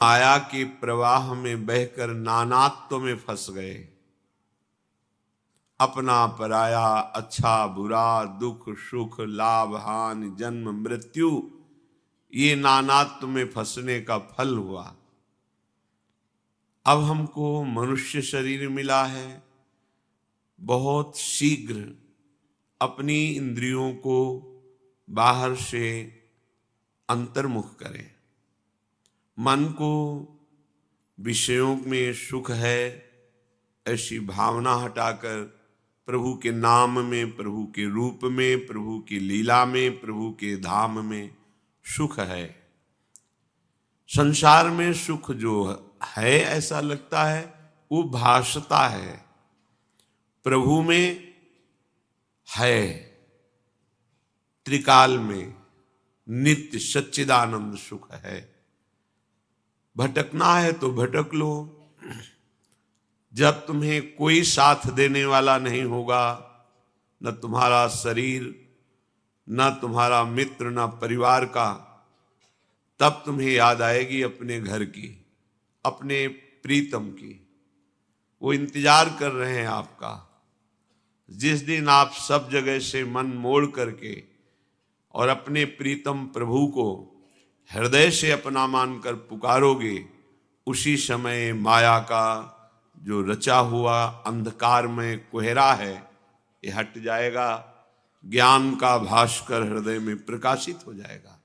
माया के प्रवाह में बहकर नानात्व में फंस गए। अपना पराया, अच्छा बुरा, दुख सुख, लाभ हानि, जन्म मृत्यु, ये नानात्व में फंसने का फल हुआ। अब हमको मनुष्य शरीर मिला है, बहुत शीघ्र अपनी इंद्रियों को बाहर से अंतर्मुख करें। मन को विषयों में सुख है ऐसी भावना हटाकर प्रभु के नाम में, प्रभु के रूप में, प्रभु की लीला में, प्रभु के धाम में सुख है। संसार में सुख जो है ऐसा लगता है वो भासता है, प्रभु में है त्रिकाल में नित्य सच्चिदानंद सुख है। भटकना है तो भटक लो। जब तुम्हें कोई साथ देने वाला नहीं होगा, न तुम्हारा शरीर, न तुम्हारा मित्र, न परिवार का, तब तुम्हें याद आएगी अपने घर की, अपने प्रीतम की। वो इंतजार कर रहे हैं आपका। जिस दिन आप सब जगह से मन मोड़ करके और अपने प्रीतम प्रभु को हृदय से अपना मानकर पुकारोगे, उसी समय माया का जो रचा हुआ अंधकार में कोहरा है ये हट जाएगा, ज्ञान का भास्कर हृदय में प्रकाशित हो जाएगा।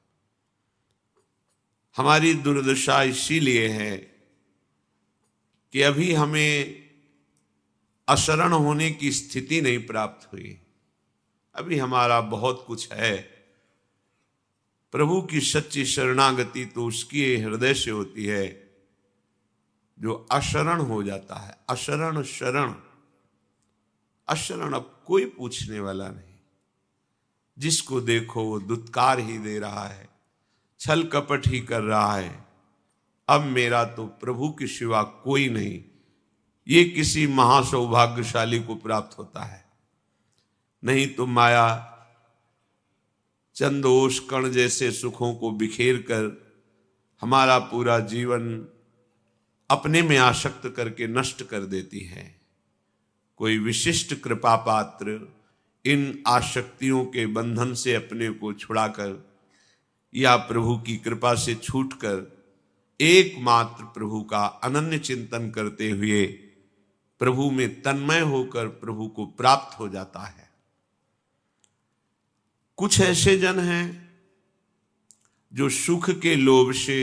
हमारी दुर्दशा इसीलिए है कि अभी हमें अशरण होने की स्थिति नहीं प्राप्त हुई। अभी हमारा बहुत कुछ है। प्रभु की सच्ची शरणागति तो उसकी हृदय से होती है जो अशरण हो जाता है। अशरण शरण, अशरण अब कोई पूछने वाला नहीं। जिसको देखो वो दुत्कार ही दे रहा है, छल कपट ही कर रहा है। अब मेरा तो प्रभु के सिवा कोई नहीं, ये किसी महासौभाग्यशाली को प्राप्त होता है। नहीं तो माया चंदोष कण जैसे सुखों को बिखेर कर हमारा पूरा जीवन अपने में आसक्त करके नष्ट कर देती है। कोई विशिष्ट कृपा पात्र इन आसक्तियों के बंधन से अपने को छुड़ाकर या प्रभु की कृपा से छूटकर एकमात्र प्रभु का अनन्य चिंतन करते हुए प्रभु में तन्मय होकर प्रभु को प्राप्त हो जाता है। कुछ ऐसे जन हैं जो सुख के लोभ से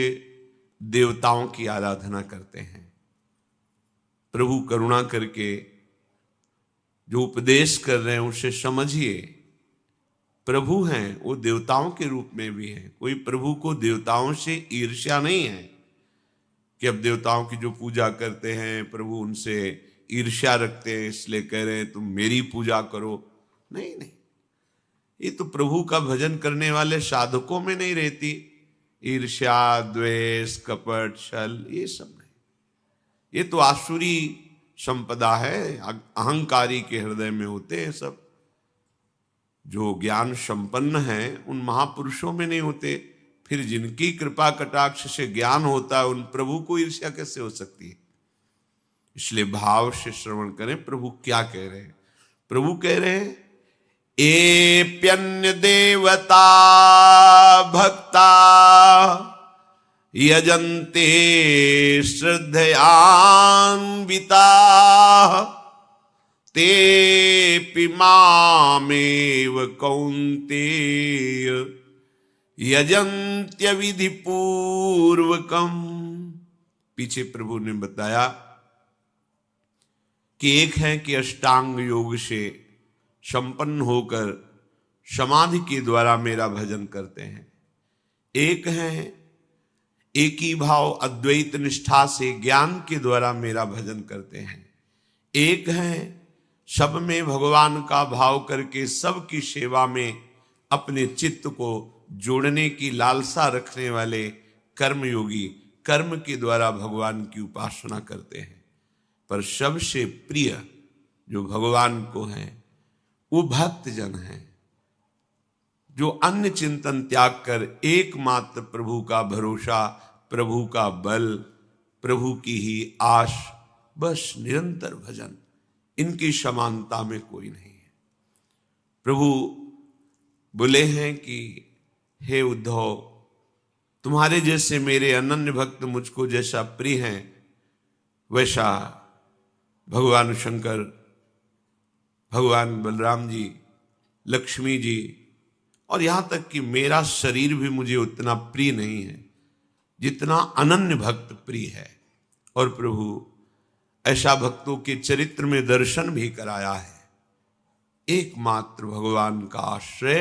देवताओं की आराधना करते हैं। प्रभु करुणा करके जो उपदेश कर रहे हैं उसे समझिए। प्रभु हैं वो देवताओं के रूप में भी हैं। कोई प्रभु को देवताओं से ईर्ष्या नहीं है कि अब देवताओं की जो पूजा करते हैं प्रभु उनसे ईर्ष्या रखते हैं इसलिए कह रहे हैं तुम मेरी पूजा करो। नहीं नहीं, ये तो प्रभु का भजन करने वाले साधकों में नहीं रहती। ईर्ष्या, द्वेष, कपट, छल, ये सब नहीं। ये तो आसुरी संपदा है, अहंकारी के हृदय में होते हैं सब। जो ज्ञान संपन्न हैं उन महापुरुषों में नहीं होते। फिर जिनकी कृपा कटाक्ष से ज्ञान होता है उन प्रभु को ईर्ष्या कैसे हो सकती है? इसलिए भाव से श्रवण करें प्रभु क्या कह रहे हैं। प्रभु कह रहे हैं एप्यन्य देवता भक्ता यजन्ते श्रद्धयान्विता तेऽपि मामेव कौन्तेय यजन्त्य विधि पूर्वकम। पीछे प्रभु ने बताया कि एक है कि अष्टांग योग से संपन्न होकर समाधि के द्वारा मेरा भजन करते हैं। एक है एक ही भाव अद्वैत निष्ठा से ज्ञान के द्वारा मेरा भजन करते हैं। एक है सब में भगवान का भाव करके सबकी सेवा में अपने चित्त को जोड़ने की लालसा रखने वाले कर्मयोगी कर्म के द्वारा भगवान की उपासना करते हैं। पर सबसे प्रिय जो भगवान को है वो भक्त जन हैं जो अन्य चिंतन त्याग कर एकमात्र प्रभु का भरोसा प्रभु का बल, प्रभु की ही आश, बस निरंतर भजन, इनकी समानता में कोई नहीं है। प्रभु बोले हैं कि हे उद्धव, तुम्हारे जैसे मेरे अनन्य भक्त मुझको जैसा प्रिय हैं, वैसा भगवान शंकर, भगवान बलराम जी, लक्ष्मी जी, और यहां तक कि मेरा शरीर भी मुझे उतना प्रिय नहीं है जितना अनन्य भक्त प्रिय है। और प्रभु ऐसा भक्तों के चरित्र में दर्शन भी कराया है। एकमात्र भगवान का आश्रय